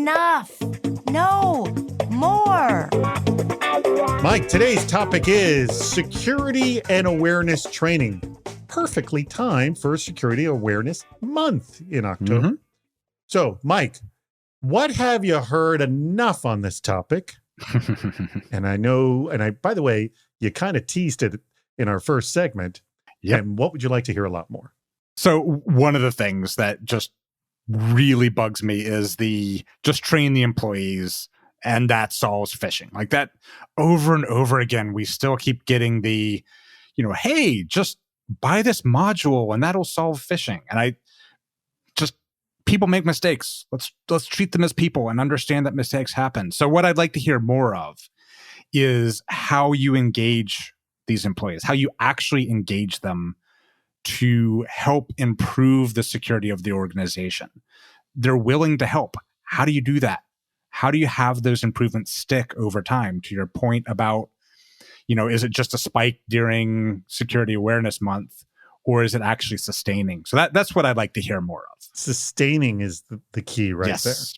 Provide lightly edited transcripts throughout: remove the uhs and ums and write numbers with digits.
enough. No, more. Mike, today's topic is security and awareness training. Perfectly timed for Security Awareness Month in October. So, Mike, what have you heard enough on this topic? And by the way, you kind of teased it in our first segment. Yep. And what would you like to hear a lot more? So one of the things that just really bugs me is just train the employees and that solves phishing. Like that over and over again, we still keep getting hey, just buy this module and that'll solve phishing. And people make mistakes. Let's treat them as people and understand that mistakes happen. So what I'd like to hear more of is how you engage these employees, how you actually engage them to help improve the security of the organization. They're willing to help. How do you do that? How do you have those improvements stick over time? To your point about, is it just a spike during Security Awareness Month, or is it actually sustaining? So that's what I'd like to hear more of. Sustaining is the key right there. Yes.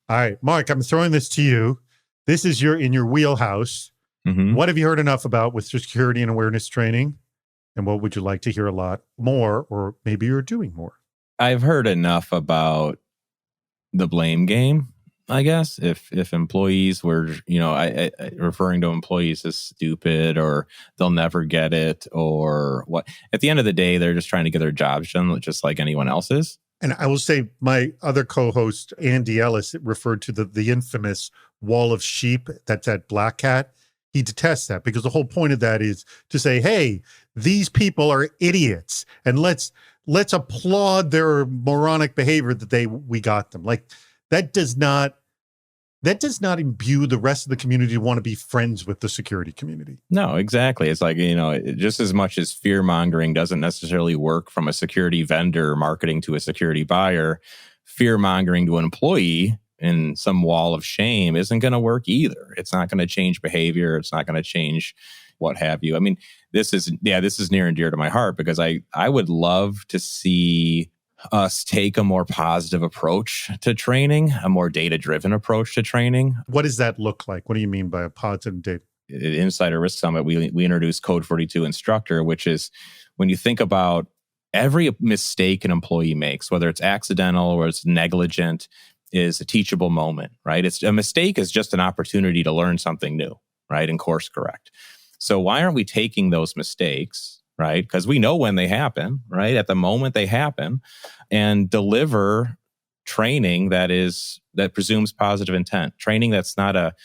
All right, Mark, I'm throwing this to you. This is in your wheelhouse. What have you heard enough about with security and awareness training? And what would you like to hear a lot more, or maybe you're doing more? I've heard enough about the blame game, I guess. If employees were, referring to employees as stupid or they'll never get it or what. At the end of the day, they're just trying to get their jobs done just like anyone else is. And I will say my other co-host, Andy Ellis, referred to the infamous wall of sheep. That's at Black Hat. He detests that because the whole point of that is to say, hey, these people are idiots and let's applaud their moronic behavior that we got them. Like that does not imbue the rest of the community to want to be friends with the security community. No, exactly. It's like, just as much as fear mongering doesn't necessarily work from a security vendor marketing to a security buyer, fear mongering to an employee in some wall of shame isn't going to work either. It's not going to change behavior. It's not going to change what have you. I mean, this is near and dear to my heart because I would love to see us take a more positive approach to training, a more data-driven approach to training. What does that look like? What do you mean by a positive data? At Insider Risk Summit, we introduced Code 42 Instructor, which is when you think about every mistake an employee makes, whether it's accidental or it's negligent, is a teachable moment, right? It's a mistake is just an opportunity to learn something new, right? And course correct. So why aren't we taking those mistakes, right? Because we know when they happen, right? At the moment they happen, and deliver training that presumes positive intent. Training it's not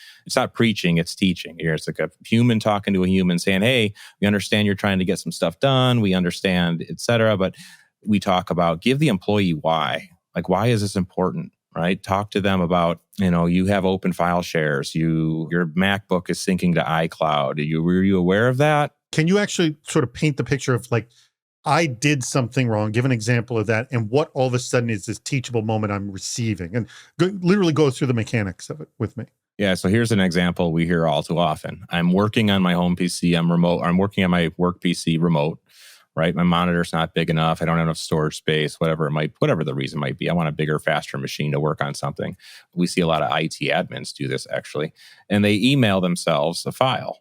preaching, it's teaching. It's like a human talking to a human saying, hey, we understand you're trying to get some stuff done. We understand, et cetera. But we talk about give the employee why. Like, why is this important? Right? Talk to them about, you have open file shares. Your MacBook is syncing to iCloud. Were you aware of that? Can you actually sort of paint the picture of like, I did something wrong, give an example of that, and what all of a sudden is this teachable moment I'm receiving? And literally go through the mechanics of it with me. Yeah, so here's an example we hear all too often. I'm working on my home PC. I'm remote. I'm working on my work PC remote. Right? My monitor's not big enough. I don't have enough storage space, whatever the reason might be. I want a bigger, faster machine to work on something. We see a lot of IT admins do this actually. And they email themselves a file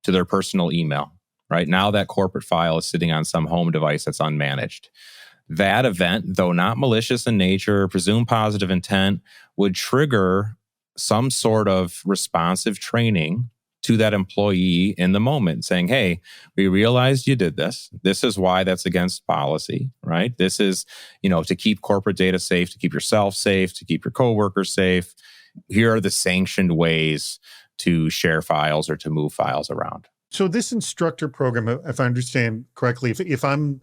to their personal email. Right? Now that corporate file is sitting on some home device that's unmanaged. That event, though not malicious in nature, presumed positive intent, would trigger some sort of responsive training to that employee in the moment saying, hey, we realized you did this. This is why that's against policy, right? This is, to keep corporate data safe, to keep yourself safe, to keep your coworkers safe. Here are the sanctioned ways to share files or to move files around. So this instructor program, if I understand correctly, if I'm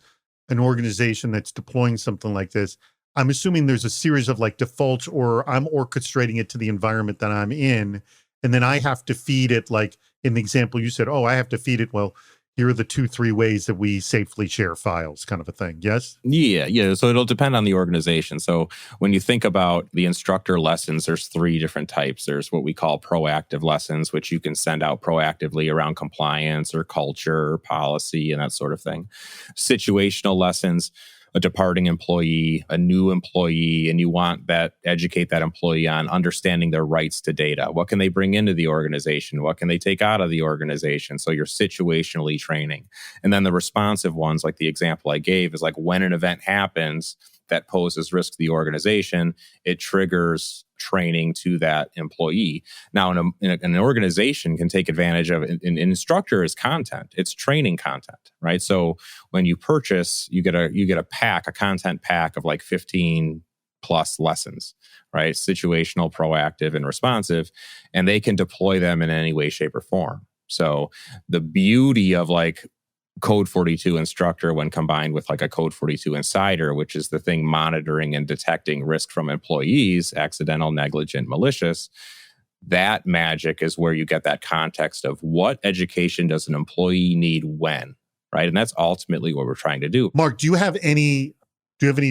an organization that's deploying something like this, I'm assuming there's a series of like defaults, or I'm orchestrating it to the environment that I'm in. And then I have to feed it, like in the example you said, I have to feed it, well, here are the 2-3 ways that we safely share files, kind of a thing. Yes? Yeah. So it'll depend on the organization. So when you think about the instructor lessons, there's 3 different types. There's what we call proactive lessons, which you can send out proactively around compliance or culture or policy and that sort of thing. Situational lessons, a departing employee, a new employee, and you want that educate that employee on understanding their rights to data. What can they bring into the organization? What can they take out of the organization? So you're situationally training. And then the responsive ones, like the example I gave, is like when an event happens that poses risk to the organization, it triggers training to that employee. Now, an organization can take advantage of an instructor is content. It's training content, right? So when you purchase, you get a pack, a content pack of like 15 plus lessons, right? Situational, proactive, and responsive, and they can deploy them in any way, shape, or form. So the beauty of like Code 42 Instructor when combined with like a Code 42 Insider, which is the thing monitoring and detecting risk from employees, accidental, negligent, malicious, that magic is where you get that context of what education does an employee need when, right? And that's ultimately what we're trying to do. Mark, do you have any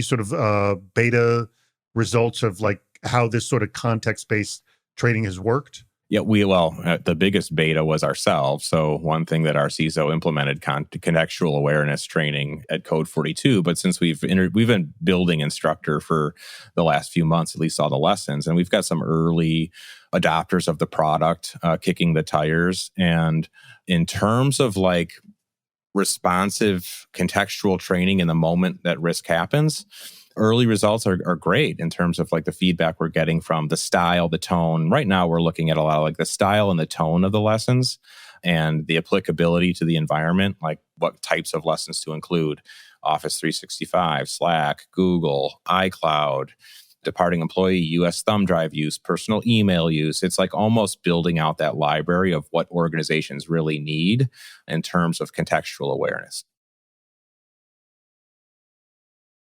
sort of beta results of like how this sort of context-based training has worked? Yeah, the biggest beta was ourselves. So one thing that our CISO implemented contextual awareness training at Code 42. But since we've been building Instructor for the last few months, at least all the lessons, and we've got some early adopters of the product kicking the tires. And in terms of like responsive contextual training in the moment that risk happens, early results are great in terms of like the feedback we're getting from the style, the tone. Right now, we're looking at a lot of like the style and the tone of the lessons and the applicability to the environment, like what types of lessons to include. Office 365, Slack, Google, iCloud, departing employee, US thumb drive use, personal email use. It's like almost building out that library of what organizations really need in terms of contextual awareness.